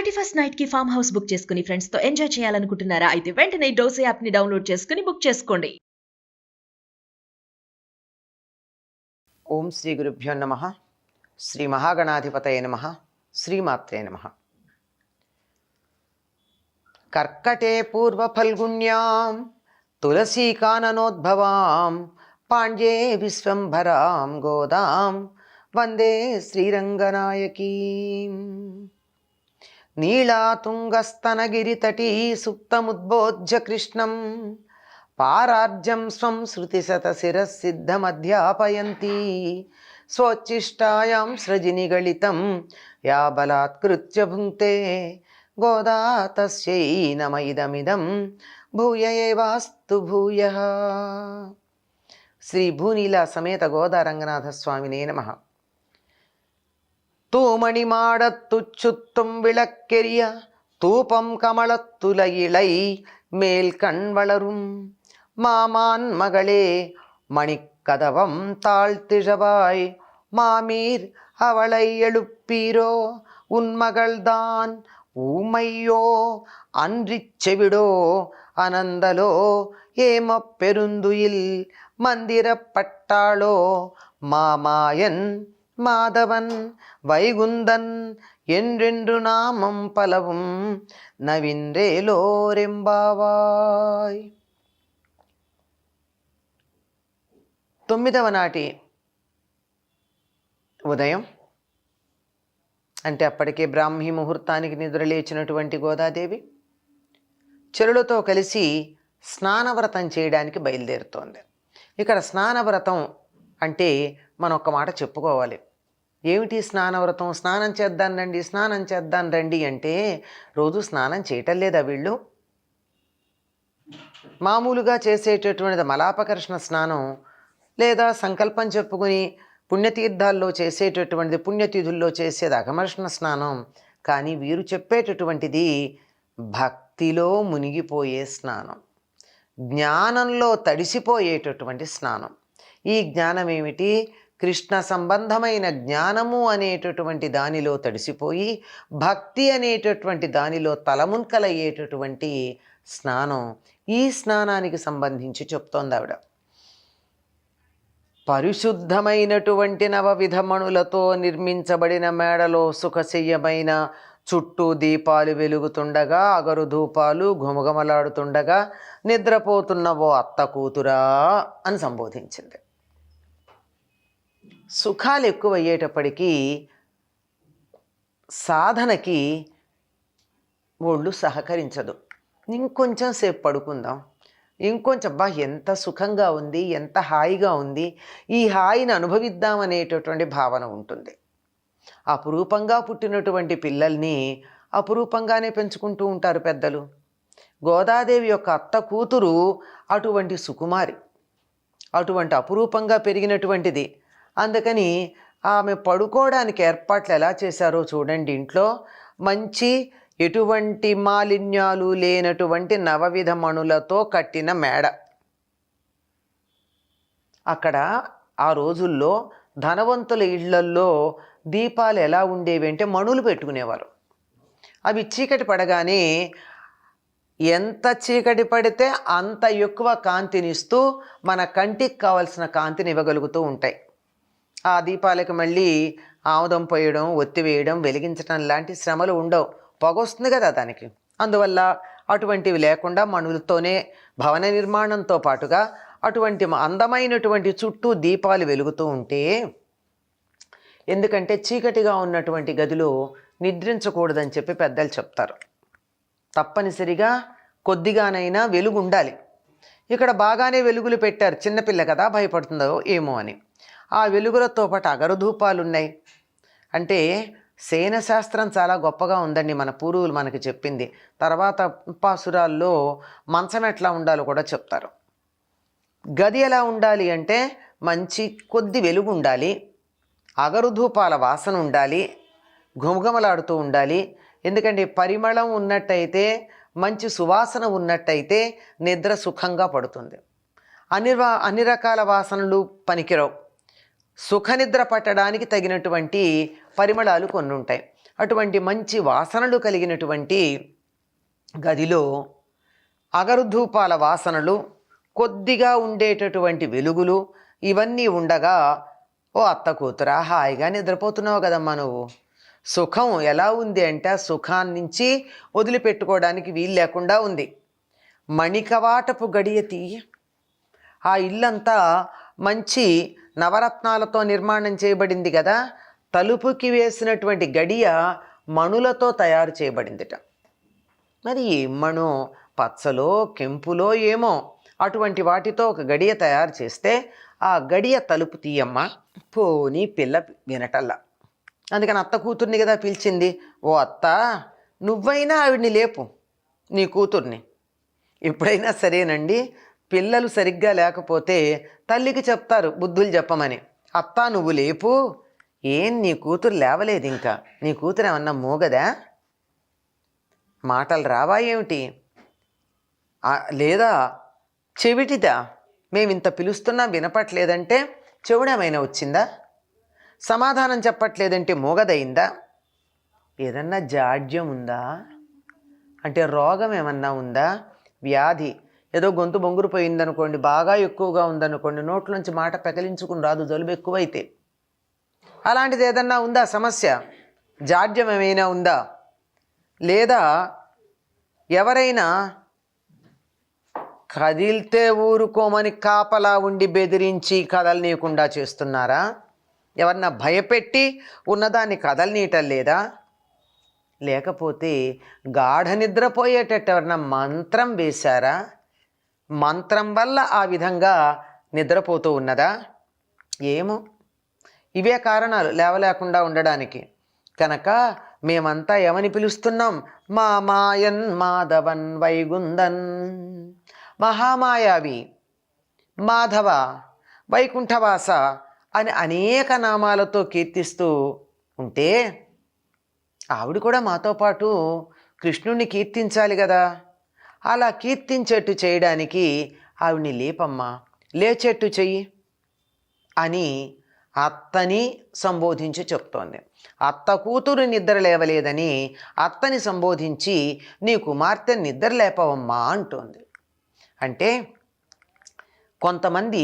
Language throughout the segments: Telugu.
31st నైట్ కి ఫామ్ హౌస్ బుక్ చేసుకుని ఫ్రెండ్స్ తో ఎంజాయ్ చేయాలనుకుంటున్నారా? అయితే వెంటనే డోసే యాప్ ని డౌన్లోడ్ చేసుకుని బుక్ చేసుకోండి. ఓం శ్రీ గురుభ్యో నమః. శ్రీ మహాగణాధిపతయ నమః. శ్రీమాత్రే నమః. కర్కటే పూర్వ ఫల్గుణ్యాం తులసీకాననోద్భవాం పాండ్యే విశ్వంభరాం గోదాం వందే శ్రీరంగనాయకీం. నీళాతుంగస్తనగిరితటీ సుప్తముద్బోధ్య కృష్ణం పారార్జం స్వం శృతిశతశిరసిద్ధమధ్యాపయంతి స్వోచ్ఛిష్టాయాం సృజినిగళితం యా బలాత్కృత్య భుంక్తే గోదా తస్యై నమ ఇదమిదం భూయ ఏవాస్తు భూయః. శ్రీ భూనీల సమేత గోదా రంగనాథ స్వామినే నమః. தூமணிமாடத்துச்சுத்தும் விளக்கெரிய தூபம் கமலத்துல இளை மேல் கண் வளரும் மாமான் மகளே மணிக்கதவம் தாழ்த்திழவாய் மாமீர் அவளை எழுப்பீரோ உன்மகள்தான் ஊமையோ அன்றிச் செவிடோ அனந்தலோ ஏம பெருந்துயில் மந்திரப்பட்டாளோ மாமாயன் மாதவன் வைகுந்தன் என்றென்று நாமம் பலவும் నవింద్రేలోరెంబావాయ్. 9వ నాటి ఉదయం అంటే అప్పటికే బ్రాహ్మీ ముహూర్తానికి నిద్రలేచినటువంటి గోదాదేవి చెరులతో కలిసి స్నానవ్రతం చేయడానికి బయలుదేరుతోంది. ఇక్కడ స్నానవ్రతం అంటే మనం ఒక్క మాట చెప్పుకోవాలి. ఏమిటి స్నానవ్రతం? స్నానం చేద్దాం రండి, స్నానం చేద్దాం రండి అంటే రోజు స్నానం చేయటం లేదా వీళ్ళు? మామూలుగా చేసేటటువంటిది మలాపకర్షణ స్నానం, లేదా సంకల్పం చెప్పుకుని పుణ్యతీర్థాల్లో చేసేటటువంటిది, పుణ్యతిథుల్లో చేసేది అఘమర్షణ స్నానం. కానీ వీరు చెప్పేటటువంటిది భక్తిలో మునిగిపోయే స్నానం, జ్ఞానంలో తడిసిపోయేటటువంటి స్నానం. ఈ జ్ఞానం ఏమిటి? కృష్ణ సంబంధమైన జ్ఞానము అనేటటువంటి దానిలో తడిసిపోయి భక్తి అనేటటువంటి దానిలో తలమున్కలయ్యేటటువంటి స్నానం. ఈ స్నానానికి సంబంధించి చెప్తోంది ఆవిడ. పరిశుద్ధమైనటువంటి నవవిధమణులతో నిర్మించబడిన మేడలో సుఖశయ్యమైన చుట్టూ దీపాలు వెలుగుతుండగా, అగరు ధూపాలు ఘుమఘమలాడుతుండగా నిద్రపోతున్న ఓ అత్త కూతురా అని సంబోధించింది. సుఖాలు ఎక్కువయ్యేటప్పటికీ సాధనకి ఒళ్ళు సహకరించదు. ఇంకొంచెం సేపు పడుకుందాం, ఇంకొంచెం ఎంత సుఖంగా ఉంది, ఎంత హాయిగా ఉంది, ఈ హాయిని అనుభవిద్దామనేటటువంటి భావన ఉంటుంది. అపురూపంగా పుట్టినటువంటి పిల్లల్ని అపురూపంగానే పెంచుకుంటూ ఉంటారు పెద్దలు. గోదాదేవి యొక్క అత్త కూతురు అటువంటి సుకుమారి, అటువంటి అపురూపంగా పెరిగినటువంటిది. అందుకని ఆమె పడుకోవడానికి ఏర్పాట్లు ఎలా చేశారో చూడండి. ఇంట్లో మంచి ఎటువంటి మాలిన్యాలు లేనటువంటి నవవిధ మణులతో కట్టిన మేడ. అక్కడ ఆ రోజుల్లో ధనవంతుల ఇళ్లల్లో దీపాలు ఎలా ఉండేవి అంటే మణులు పెట్టుకునేవారు. అవి చీకటి పడగానే ఎంత చీకటి పడితే అంత ఎక్కువ కాంతినిస్తూ మన కంటికి కావలసిన కాంతిని ఇవ్వగలుగుతూ ఉంటాయి. ఆ దీపాలకు మళ్ళీ ఆముదం పోయడం, ఒత్తి వేయడం, వెలిగించడం లాంటి శ్రమలు ఉండవు. పొగ వస్తుంది కదా దానికి. అందువల్ల అటువంటివి లేకుండా మణులతోనే భవన నిర్మాణంతో పాటుగా అటువంటి అందమైనటువంటి చుట్టూ దీపాలు వెలుగుతూ ఉంటే, ఎందుకంటే చీకటిగా ఉన్నటువంటి గదిలో నిద్రించకూడదని చెప్పి పెద్దలు చెప్తారు. తప్పనిసరిగా కొద్దిగానైనా వెలుగు ఉండాలి. ఇక్కడ బాగానే వెలుగులు పెట్టారు. చిన్నపిల్ల కదా భయపడుతుందో ఏమో అని. ఆ వెలుగులతో పాటు అగరధూపాలు ఉన్నాయి. అంటే శయనశాస్త్రం చాలా గొప్పగా ఉందండి. మన పూర్వులు మనకి చెప్పింది. తర్వాత పాసురాల్లో మంచం ఎట్లా ఉండాలో కూడా చెప్తారు. గది ఎలా ఉండాలి అంటే మంచి కొద్ది వెలుగు ఉండాలి, అగరుధూపాల వాసన ఉండాలి, ఘుమఘమలాడుతూ ఉండాలి. ఎందుకంటే పరిమళం ఉన్నట్టయితే, మంచి సువాసన ఉన్నట్టయితే నిద్ర సుఖంగా పడుతుంది. అన్ని రకాల వాసనలు పనికిరావు. సుఖనిద్ర పట్టడానికి తగినటువంటి పరిమళాలు కొన్ని ఉంటాయి. అటువంటి మంచి వాసనలు కలిగినటువంటి గదిలో అగరుధూపాల వాసనలు, కొద్దిగా ఉండేటటువంటి వెలుగులు ఇవన్నీ ఉండగా, ఓ అత్త కూతురా హాయిగా నిద్రపోతున్నావు కదమ్మా నువ్వు. సుఖం ఎలా ఉంది అంటే ఆ సుఖాన్నించి వదిలిపెట్టుకోవడానికి వీలు లేకుండా ఉంది. మణికవాటపు గడియ తీయ. ఆ ఇల్లంతా మంచి నవరత్నాలతో నిర్మాణం చేయబడింది కదా. తలుపుకి వేసినటువంటి గడియ మణులతో తయారు చేయబడిందిట. మరి ఏం మణో, పచ్చలో కెంపులో ఏమో అటువంటి వాటితో ఒక గడియ తయారు చేస్తే ఆ గడియ తలుపు తీయమ్మ. పోనీ పిల్ల వినటల్లా. అందుకని అత్త కూతుర్ని కదా పిలిచింది. ఓ అత్త, నువ్వైనా ఆవిడ్ని లేపు, నీ కూతుర్ని. ఎప్పుడైనా సరేనండి, పిల్లలు సరిగ్గా లేకపోతే తల్లికి చెప్తారు బుద్ధులు చెప్పమని. అత్త నువ్వు లేపు. ఏం నీ కూతురు లేవలేదు ఇంకా? నీ కూతురు ఏమన్నా మూగదా? మాటలు రావా ఏమిటి? లేదా చెవిటిదా? మేమింత పిలుస్తున్నా వినపట్లేదంటే చెవుడేమైనా వచ్చిందా? సమాధానం చెప్పట్లేదంటే మూగదయిందా? ఏదన్నా జాడ్యం ఉందా? అంటే రోగం ఏమన్నా ఉందా? వ్యాధి ఏదో గొంతు బొంగురుపోయిందనుకోండి, బాగా ఎక్కువగా ఉందనుకోండి, నోట్లోంచి మాట పెకలించుకుని రాదు జలుబు ఎక్కువైతే. అలాంటిది ఏదన్నా ఉందా సమస్య? జాడ్యం ఏమైనా ఉందా? లేదా ఎవరైనా కదిలితే ఊరుకోమని కాపలా ఉండి బెదిరించి కదలనీయకుండా చేస్తున్నారా? ఎవరన్నా భయపెట్టి ఉన్నదాన్ని కదలనీయటం లేదా? లేకపోతే గాఢ నిద్రపోయేటట్టు ఎవరన్నా మంత్రం వేశారా? మంత్రం వల్ల ఆ విధంగా నిద్రపోతూ ఉన్నదా? ఏమో, ఇవే కారణాలు లేవలేకుండా ఉండడానికి. కనుక మేమంతా ఏమని పిలుస్తున్నాం? మా మాయన్ మాధవన్ వైగుందన్. మహామాయావి, మాధవ, వైకుంఠవాస అని అనేక నామాలతో కీర్తిస్తూ ఉంటే ఆవిడ కూడా మాతో పాటు కృష్ణుణ్ణి కీర్తించాలి కదా. అలా కీర్తించేట్టు చేయడానికి ఆవిడ్ని లేపమ్మా, లేచేట్టు చెయ్యి అని అత్తని సంబోధించి చెప్తోంది. అత్త కూతురు నిద్ర లేవలేదని అత్తని సంబోధించి నీ కుమార్తె నిద్ర లేపవమ్మా అంటోంది. అంటే కొంతమంది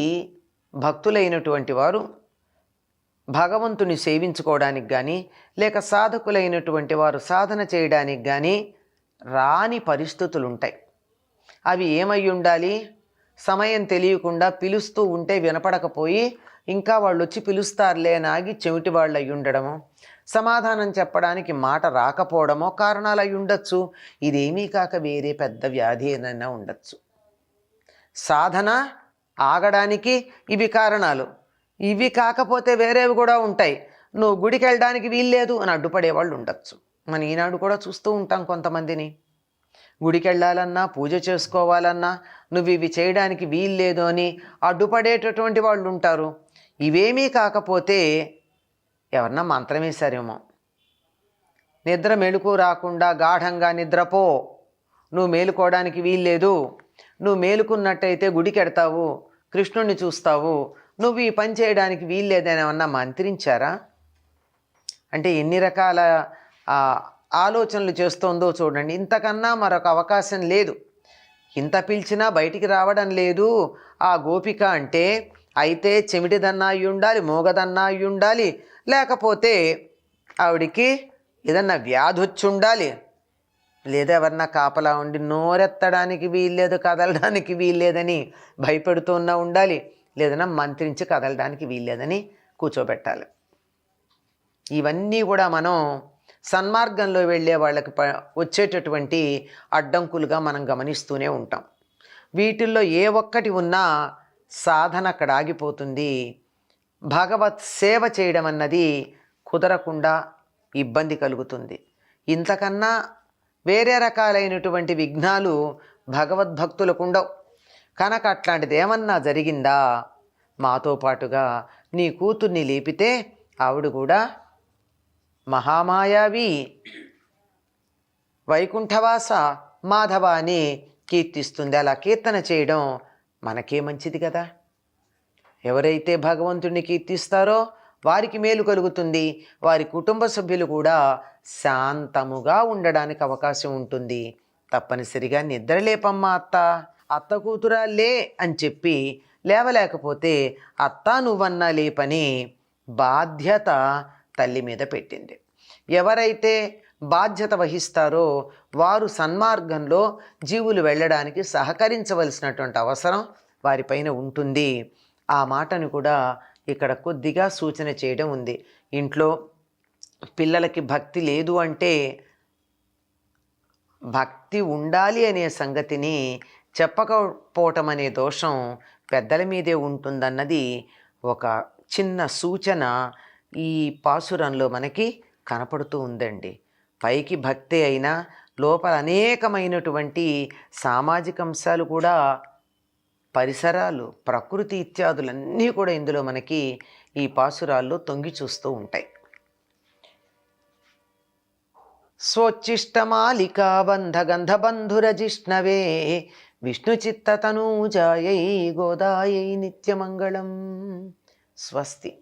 భక్తులైనటువంటి వారు భగవంతుని సేవించుకోవడానికి కానీ, లేక సాధకులైనటువంటి వారు సాధన చేయడానికి కానీ రాని పరిస్థితులు ఉంటాయి. అవి ఏమై ఉండాలి? సమయం తెలియకుండా పిలుస్తూ ఉంటే వినపడకపోయి ఇంకా వాళ్ళు వచ్చి పిలుస్తారులే అని ఆగి చెవిటి వాళ్ళు అయి ఉండడమో, సమాధానం చెప్పడానికి మాట రాకపోవడమో కారణాలు అయి ఉండొచ్చు. ఇదేమీ కాక వేరే పెద్ద వ్యాధి ఏదైనా ఉండొచ్చు. సాధన ఆగడానికి ఇవి కారణాలు. ఇవి కాకపోతే వేరేవి కూడా ఉంటాయి. నువ్వు గుడికి వెళ్ళడానికి వీల్లేదు అని అడ్డుపడేవాళ్ళు ఉండొచ్చు. మనం ఈనాడు కూడా చూస్తూ ఉంటాం కొంతమందిని. గుడికి వెళ్ళాలన్నా, పూజ చేసుకోవాలన్నా నువ్వు ఇవి చేయడానికి వీల్లేదు అని అడ్డుపడేటటువంటి వాళ్ళు ఉంటారు. ఇవేమీ కాకపోతే ఎవరన్నా మంత్రం వేశారేమో. నిద్ర మెళుకు రాకుండా గాఢంగా నిద్రపో, నువ్వు మేలుకోవడానికి వీల్లేదు, నువ్వు మేలుకున్నట్టయితే గుడికి వెడతావు, కృష్ణుణ్ణి చూస్తావు, నువ్వు ఈ పని చేయడానికి వీల్లేదని ఏమన్నా మంత్రించారా? అంటే ఎన్ని రకాల ఆలోచనలు చేస్తోందో చూడండి. ఇంతకన్నా మరొక అవకాశం లేదు. ఇంత పిలిచినా బయటికి రావడం లేదు ఆ గోపిక అంటే, అయితే చెమిటిదన్నా అయి ఉండాలి, మోగదన్నా అయి ఉండాలి, లేకపోతే ఆవిడికి ఏదన్నా వ్యాధి వచ్చి ఉండాలి, లేదా ఎవరన్నా కాపలా ఉండి నోరెత్తడానికి వీల్లేదు, కదలడానికి వీల్లేదని భయపెడుతున్నా ఉండాలి, లేదన్నా మంత్రించి కదలడానికి వీల్లేదని కూర్చోబెట్టాలి. ఇవన్నీ కూడా మనం సన్మార్గంలో వెళ్ళే వాళ్ళకి వచ్చేటటువంటి అడ్డంకులుగా మనం గమనిస్తూనే ఉంటాం. వీటిల్లో ఏ ఒక్కటి ఉన్నా సాధన అక్కడ ఆగిపోతుంది. భగవత్ సేవ చేయడం అన్నది కుదరకుండా ఇబ్బంది కలుగుతుంది. ఇంతకన్నా వేరే రకాలైనటువంటి విఘ్నాలు భగవద్భక్తులకు ఉండవు. కనుక అట్లాంటిది ఏమన్నా జరిగిందా, మాతో పాటుగా నీ కూతుర్ని లేపితే ఆవిడ కూడా మహామాయావి, వైకుంఠవాస, మాధవ అని కీర్తిస్తుంది. అలా కీర్తన చేయడం మనకే మంచిది కదా. ఎవరైతే భగవంతుడిని కీర్తిస్తారో వారికి మేలు కలుగుతుంది, వారి కుటుంబ సభ్యులు కూడా శాంతముగా ఉండడానికి అవకాశం ఉంటుంది. తప్పనిసరిగా నిద్రలేపమ్మా అత్త కూతురా లే అని చెప్పి లేవలేకపోతే అత్త నువ్వన్నా లేపని బాధ్యత తల్లి మీద పెట్టింది. ఎవరైతే బాధ్యత వహిస్తారో వారు సన్మార్గంలో జీవులు వెళ్ళడానికి సహకరించవలసినటువంటి అవసరం వారిపైన ఉంటుంది. ఆ మాటను కూడా ఇక్కడ కొద్దిగా సూచన చేయడం ఉంది. ఇంట్లో పిల్లలకి భక్తి లేదు అంటే భక్తి ఉండాలి అనే సంగతిని చెప్పకపోవటం అనే దోషం పెద్దల మీదే ఉంటుందన్నది ఒక చిన్న సూచన ఈ పాసురంలో మనకి కనపడుతూ ఉందండి. పైకి భక్తి అయినా లోపల అనేకమైనటువంటి సామాజిక అంశాలు కూడా, పరిసరాలు, ప్రకృతి ఇత్యాదులన్నీ కూడా ఇందులో మనకి ఈ పాసురాల్లో తొంగి చూస్తూ ఉంటాయి. స్వోచ్చిష్టమాలికా బంధగంధబంధురజిష్ణవే విష్ణుచిత్తతనూజాయై గోదాయై నిత్యమంగళం. స్వస్తి.